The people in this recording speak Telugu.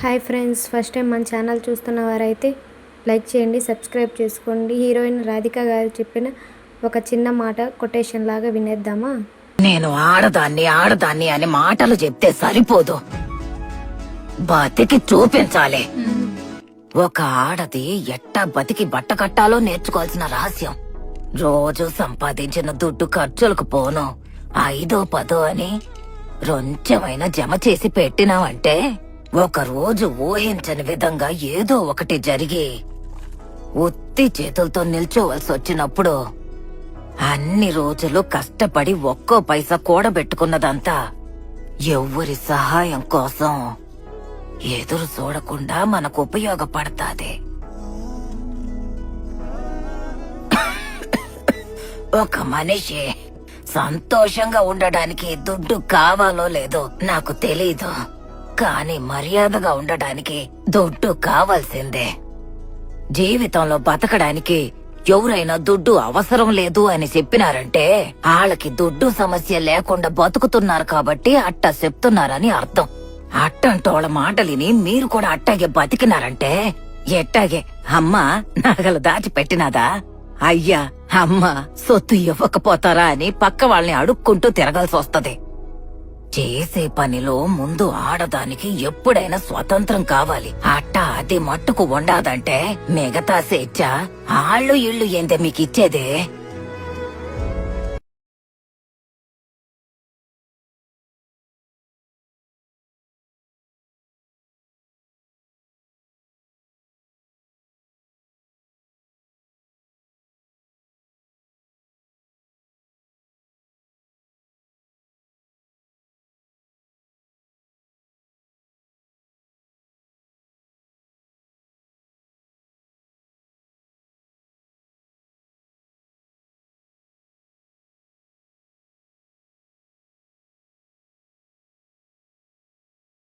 హాయ్ ఫ్రెండ్స్, ఫస్ట్ టైం మన ఛానల్ చూస్తున్న వారైతే లైక్ చేయండి, సబ్స్క్రైబ్ చేసుకోండి. హీరోయిన్ రాధిక గారు చెప్పిన ఒక చిన్న మాట కొటేషన్ లాగా వినేద్దామా? నేను ఆడదాన్ని అని మాటలు చెప్తే సరిపోదు, బతికి చూపించాలి. ఒక ఆడది ఎట్టా బతికి బట్ట కట్టాలో నేర్చుకోవాల్సిన రహస్యం. రోజు సంపాదించిన దుడ్డు ఖర్చులకు పోను 5-10 అని రొంచెమైనా జమ చేసి పెట్టినావంటే ఒక రోజు ఊహించని విధంగా ఏదో ఒకటి జరిగి ఉత్తి చేతులతో నిల్చోవలసి వచ్చినప్పుడు అన్ని రోజులు కష్టపడి ఒక్కో పైసా కూడబెట్టుకున్నదంతా ఎవ్వరి సహాయం కోసం ఎదురు చూడకుండా మనకు ఉపయోగపడతాది. ఒక మనిషి సంతోషంగా ఉండడానికి దుడ్డు కావాలో లేదో నాకు తెలీదు, కానీ మర్యాదగా ఉండడానికి దుడ్డు కావాల్సిందే. జీవితంలో బతకడానికి ఎవరైనా దుడ్డు అవసరం లేదు అని చెప్పినారంటే వాళ్ళకి దుడ్డు సమస్య లేకుండా బతుకుతున్నారు కాబట్టి అట్టా చెప్తున్నారని అర్థం. అట్టంటోళ్ళ మాటలిని మీరు కూడా అట్టాగే బతికినారంటే ఎట్టాగే అమ్మ నగలు దాచిపెట్టినాదా, అయ్యా అమ్మ సొత్తు ఇవ్వకపోతారా అని పక్క వాళ్ళని అడుక్కుంటూ తిరగాల్సి వస్తది. చేసే పనిలో ముందు ఆడదానికి ఎప్పుడైనా స్వతంత్రం కావాలి. అట్టా అది మట్టుకు ఉండాదంటే మిగతా స్వేచ్ఛ ఆళ్ళు ఇళ్ళు ఏందే మీకిచ్చేదే.